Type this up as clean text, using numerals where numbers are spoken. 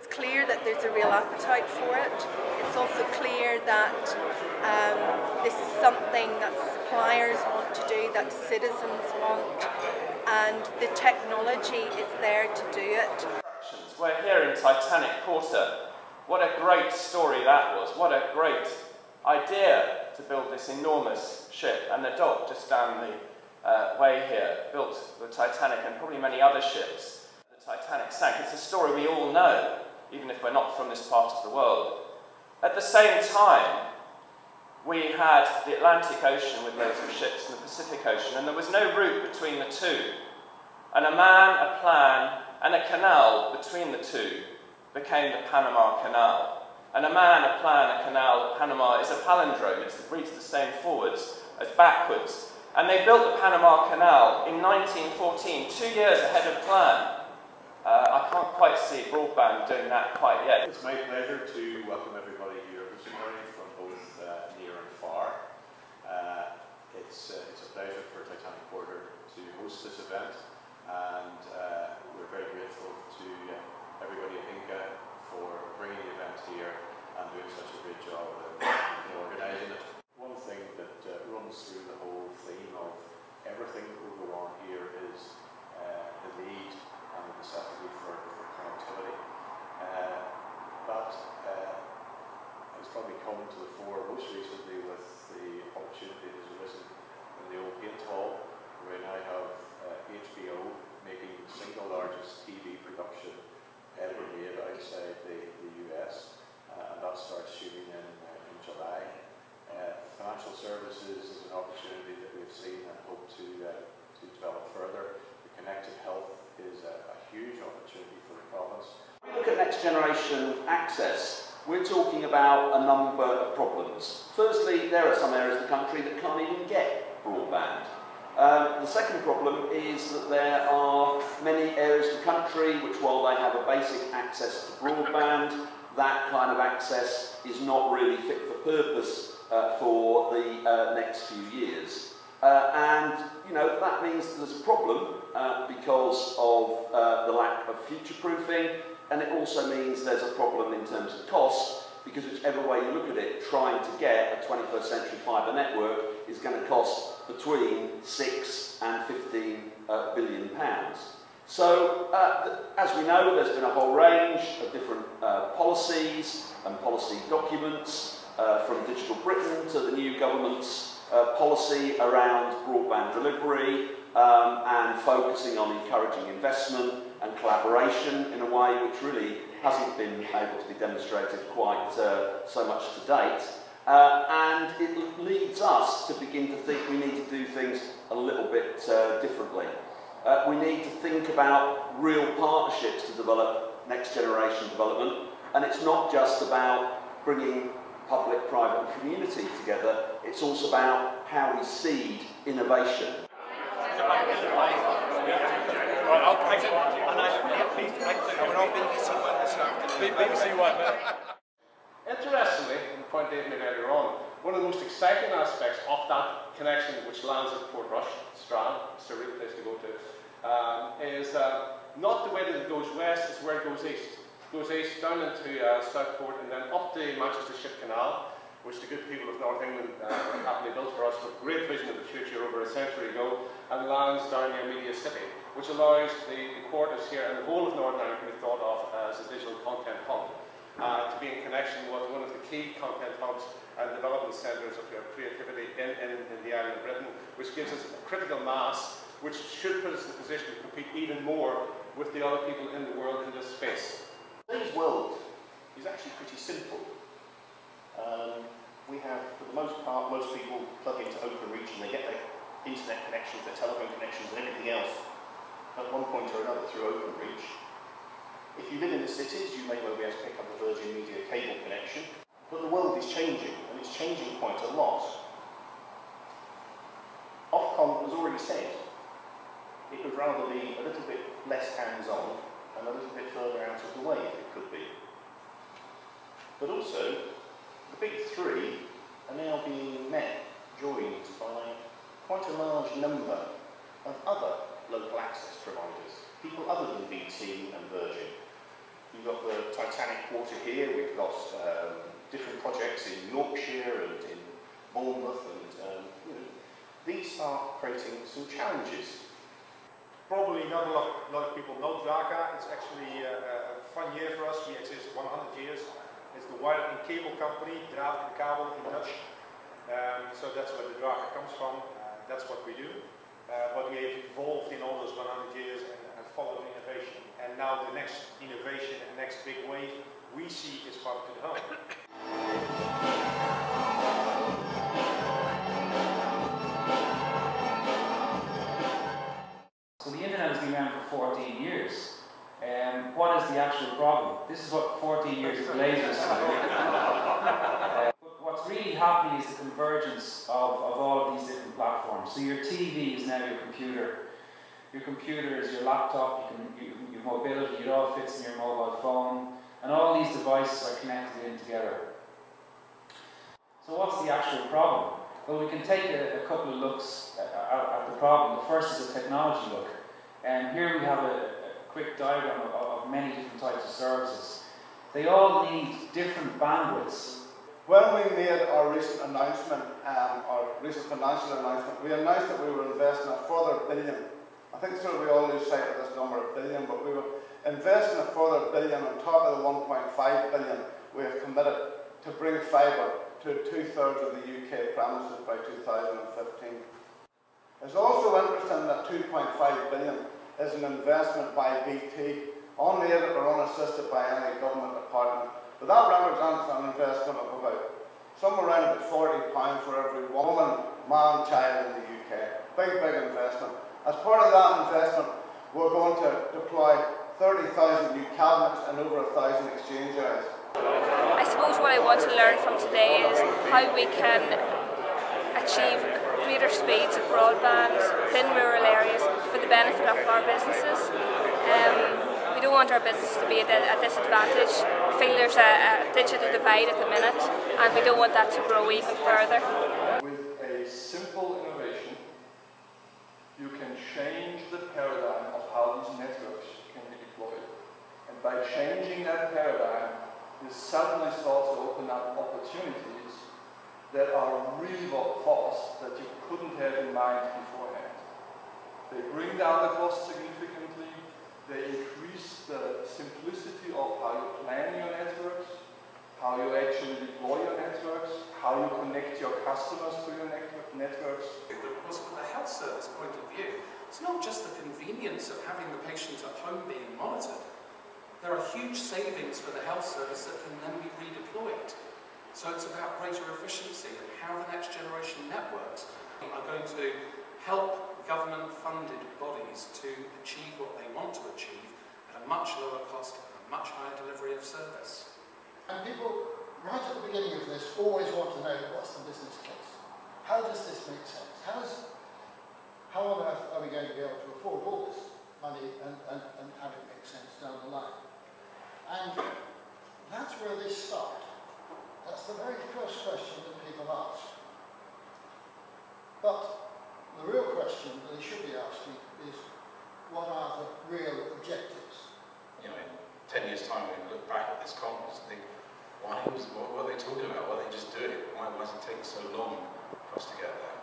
It's clear that there's a real appetite for it. It's also clear that this is something that suppliers want to do, that citizens want, and the technology is there to do it. We're here in Titanic Quarter. What a great story that was. What a great idea to build this enormous ship. And the dock just down the way here built the Titanic and probably many other ships. The Titanic sank. It's a story we all know, even if we're not from this part of the world. At the same time, we had the Atlantic Ocean with loads of ships and the Pacific Ocean, and there was no route between the two. And a man, a plan, and a canal between the two became the Panama Canal. And a man, a plan, a canal, Panama is a palindrome. It reads the same forwards as backwards. And they built the Panama Canal in 1914, 2 years ahead of plan. I can't quite see broadband doing that quite yet. It's my pleasure to welcome everybody here this morning from both near and far. It's a pleasure for Titanic Quarter to host this event, and we're very grateful to everybody at Inca for bringing the event here and doing such a great job in organising it. One thing that runs through the whole theme of everything that will go on here is the need and the necessity for connectivity. That has probably come to the fore most recently with the opportunity that has arisen in the old Gate Hall, where we now have HBO making the single largest TV production ever made outside the US, and that starts shooting in July. Financial services is an opportunity that we've seen and hope to develop further. The connected health is a huge opportunity for the province. When we look at next generation access, we're talking about a number of problems. Firstly, there are some areas of the country that can't even get broadband. The second problem is that there are many areas of the country which, while they have a basic access to broadband, that kind of access is not really fit for purpose for the next few years. And that means that there's a problem because of the lack of future-proofing, and it also means there's a problem in terms of costs, because whichever way you look at it, trying to get a 21st century fibre network is going to cost between 6 and 15 billion pounds. So, as we know, there's been a whole range of different policies and policy documents, from Digital Britain to the new government's policy around broadband delivery, and focusing on encouraging investment and collaboration in a way which really hasn't been able to be demonstrated quite so much to date. And it leads us to begin to think we need to do things a little bit differently. We need to think about real partnerships to develop next generation development, and it's not just about bringing public, private and community together, it's also about how we seed innovation. Interestingly, and the point Dave made earlier on, one of the most exciting aspects of that connection which lands at Portrush, Strand, it's a great place to go to, is not the way that it goes west, it's where it goes east. It goes east down into Southport and then up the Manchester Ship Canal, which the good people of North England happily built for us with great vision of the future over a century ago, and lands down near Media City, which allows the quarters here and the whole of Northern Ireland to be thought of as a digital content hub, to be in connection with one of the key content hubs and development centres of creativity in the island of Britain, which gives us a critical mass which should put us in a position to compete even more with the other people in the world in this space. Today's world is actually pretty simple. We have, for the most part, most people plug into Openreach and they get their internet connections, their telephone connections and everything else at one point or another through Openreach. If you live in the cities, you may well be able to pick up a Virgin Media cable connection, but the world is changing, and it's changing quite a lot. Ofcom has already said it would rather be a little bit less hands-on and a little bit further out of the way if it could be. But also, the big three are now being joined by quite a large number of other local access providers, people other than BT and Virgin. We've got the Titanic Quarter here, we've got different projects in Yorkshire and in Bournemouth, and you know, these are creating some challenges. Probably not a lot of people know Draka. It's actually a fun year for us. We exist 100 years. It's the wire and cable company, draad en kabel in Dutch. So that's where the Draka comes from. That's what we do. But we have evolved in all those 100 years and followed innovation. And now the next innovation and next big wave we see is fiber to the home. So the internet has been around for 14 years. What is the actual problem? This is what 14 years of lasers can do. But what's really happening is the convergence of all of these different platforms. So your TV is now your computer. Your computer is your laptop, your mobility, it all fits in your mobile phone. And all these devices are connected in together. So what's the actual problem? Well, we can take a couple of looks at the problem. The first is a technology look. And here we have a quick diagram of many different types of services. They all need different bandwidths. When we made our recent announcement, our recent financial announcement, we announced that we were investing a further $1 billion. I think sort of we all lose sight of this number of billion, but we were investing a further $1 billion on top of the $1.5 billion we have committed to bring fibre to 2/3 of the UK premises by 2015. It's also interesting that $2.5 billion is an investment by BT, unaided or unassisted by any government department. But that represents an investment of about somewhere around about £40 for every woman, man, child in the UK. Big investment. As part of that investment, we're going to deploy 30,000 new cabinets and over 1,000 exchange areas. I suppose what I want to learn from today is how we can achieve greater speeds of broadband within rural areas for the benefit of our businesses. We don't want our business to be at a disadvantage. We feel there's a digital divide at the minute, and we don't want that to grow even further. With a simple innovation, you can change the paradigm of how these networks can be deployed. And by changing that paradigm, you suddenly start to open up opportunities that are really vast that you couldn't have in mind beforehand. They bring down the cost significantly, they increase the simplicity of how you plan your networks, how you actually deploy your networks, how you connect your customers to your networks. But of course, from the health service point of view, it's not just the convenience of having the patient at home being monitored. There are huge savings for the health service that can then be redeployed. So it's about greater efficiency and how the next generation networks are going to help government-funded bodies to achieve what they want to achieve at a much lower cost and a much higher delivery of service. And people, right at the beginning of this, always want to know what's the business case. How does this make sense? How on earth are we going to be able to afford all this money and have it make sense down the line? And that's where this starts. That's the very first question that people ask. But the real question that they should be asking is, what are the real objectives? You know, in 10 years' time, we're going to look back at this conference and think, what are they talking about? Why are they just doing it? Why is it taking so long for us to get there?